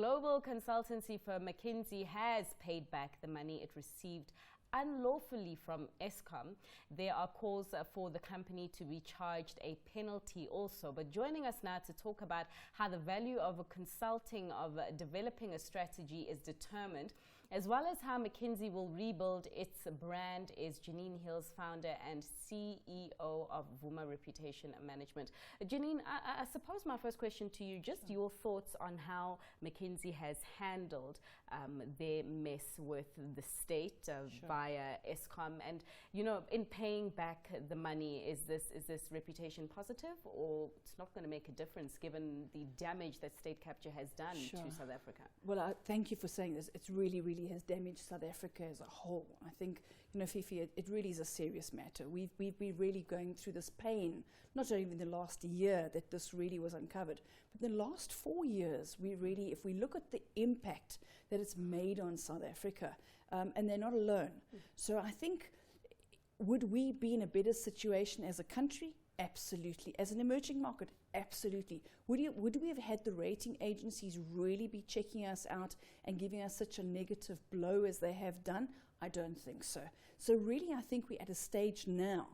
Global consultancy firm McKinsey has paid back the money it received unlawfully from Eskom. There are calls for the company to be charged a penalty also. But joining us now to talk about how the value of consulting, of developing a strategy is determined, as well as how McKinsey will rebuild its brand, is Janine Hills, founder and CEO of Vuma Reputation Management. Janine, I suppose my first question to you, just your thoughts on how McKinsey has handled their mess with the state via Eskom, and in paying back the money, is this reputation positive, or it's not going to make a difference given the damage that state capture has done to South Africa? Well, thank you for saying this. It's really has damaged South Africa as a whole. I think, Fifi, it really is a serious matter. We've been really going through this pain, not only in the last year that this really was uncovered, but the last 4 years, if we look at the impact that it's made on South Africa, and they're not alone. So I think, would we be in a better situation as a country? Absolutely. As an emerging market, absolutely. Would we have had the rating agencies really be checking us out and giving us such a negative blow as they have done? I don't think so. So really, I think we're at a stage now,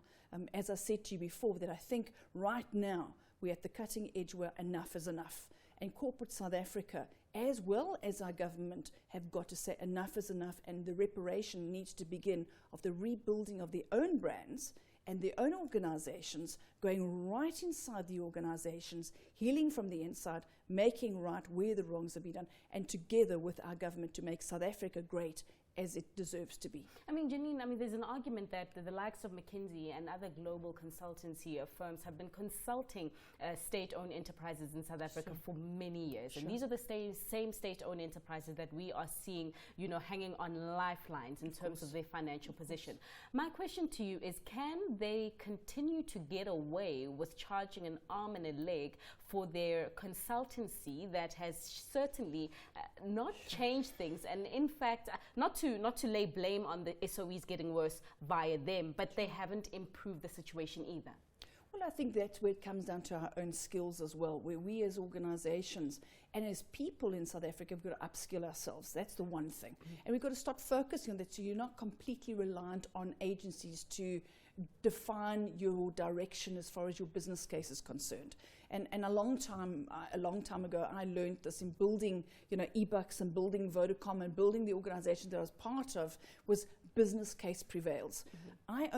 as I said to you before, that I think right now we're at the cutting edge where enough is enough. And corporate South Africa, as well as our government, have got to say enough is enough, and the reparation needs to begin of the rebuilding of their own brands and their own organizations, going right inside the organizations, healing from the inside, making right where the wrongs have been done, and together with our government to make South Africa great as it deserves to be. Janine, there's an argument that the likes of McKinsey and other global consultancy firms have been consulting state-owned enterprises in South Africa for many years. And these are the same state-owned enterprises that we are seeing, hanging on lifelines in terms of their financial position. My question to you is, can they continue to get away with charging an arm and a leg for their consultancy that has certainly not changed things, and in fact, not to lay blame on the SOEs getting worse via them, but they haven't improved the situation either? Well, I think that's where it comes down to our own skills as well, where we as organizations and as people in South Africa have got to upskill ourselves. That's the one thing. And we've got to start focusing on that, so you're not completely reliant on agencies to define your direction as far as your business case is concerned. And a long time ago, I learned this in building, eBucks and building Vodacom and building the organization that I was part of, was business case prevails. I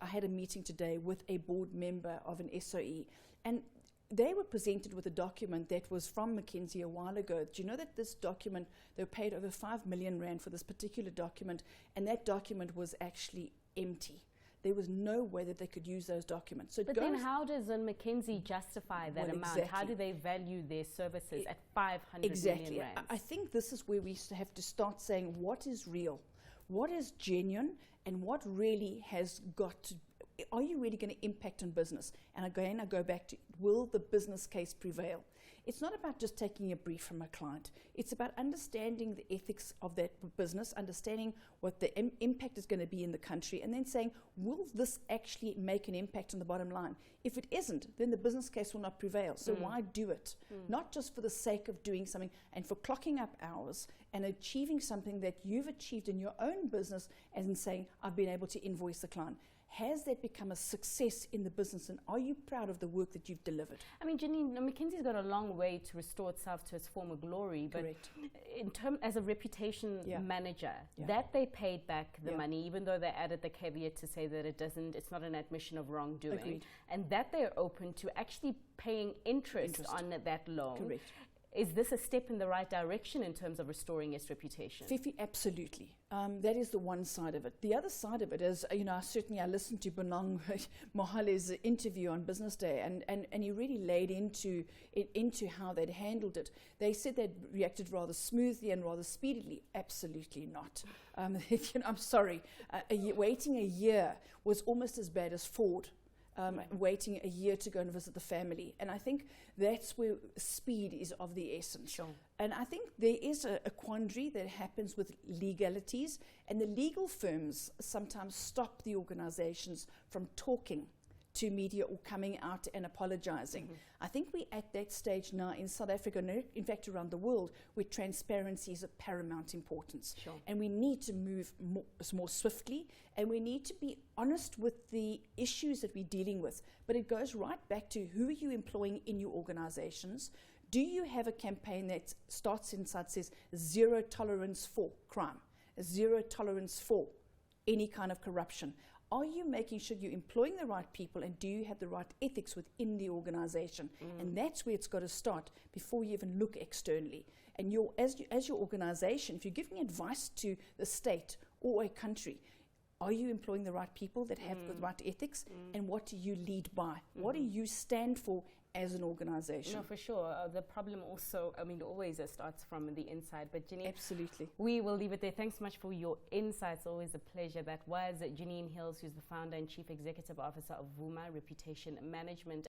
had a meeting today with a board member of an SOE, and they were presented with a document that was from McKinsey a while ago. Do you know that this document, they were paid over 5 million rand for this particular document, and that document was actually empty. There was no way that they could use those documents. So but then how does McKinsey justify that amount? Exactly. How do they value their services at 500 million rand? I think this is where we have to start saying what is real, what is genuine, and what really has got to, are you really going to impact on business? And again, I go back to, will the business case prevail? It's not about just taking a brief from a client. It's about understanding the ethics of that business, understanding what the impact is going to be in the country, and then saying, will this actually make an impact on the bottom line? If it isn't, then the business case will not prevail. So why do it? Not just for the sake of doing something and for clocking up hours and achieving something that you've achieved in your own business, and saying, I've been able to invoice the client. Has that become a success in the business, and are you proud of the work that you've delivered? Janine, McKinsey's got a long way to restore itself to its former glory. Correct. But as a reputation manager, that they paid back the money, even though they added the caveat to say that it's not an admission of wrongdoing. Agreed. And that they're open to actually paying interest on that loan. Correct. Is this a step in the right direction in terms of restoring its reputation? Fifi, absolutely. That is the one side of it. The other side of it is, I listened to Bonang Mohale's interview on Business Day, and he really laid into how they'd handled it. They said they'd reacted rather smoothly and rather speedily. Absolutely not. I'm sorry. Waiting a year was almost as bad as Ford. Waiting a year to go and visit the family. And I think that's where speed is of the essence. Sure. And I think there is a quandary that happens with legalities, and the legal firms sometimes stop the organizations from talking to media or coming out and apologizing. I think we're at that stage now in South Africa, and in fact around the world, where transparency is of paramount importance. Sure. And we need to move more swiftly, and we need to be honest with the issues that we're dealing with. But it goes right back to who are you employing in your organizations? Do you have a campaign that starts inside, says zero tolerance for crime, zero tolerance for any kind of corruption? Are you making sure you're employing the right people, and do you have the right ethics within the organization? And that's where it's got to start before you even look externally. And as your organization, if you're giving advice to the state or a country, are you employing the right people that have the right ethics? And what do you lead by? What do you stand for as an organization? No, for sure. The problem also, always starts from the inside. But Janine, absolutely, we will leave it there. Thanks so much for your insights. Always a pleasure. That was Janine Hills, who's the founder and chief executive officer of Vuma Reputation Management.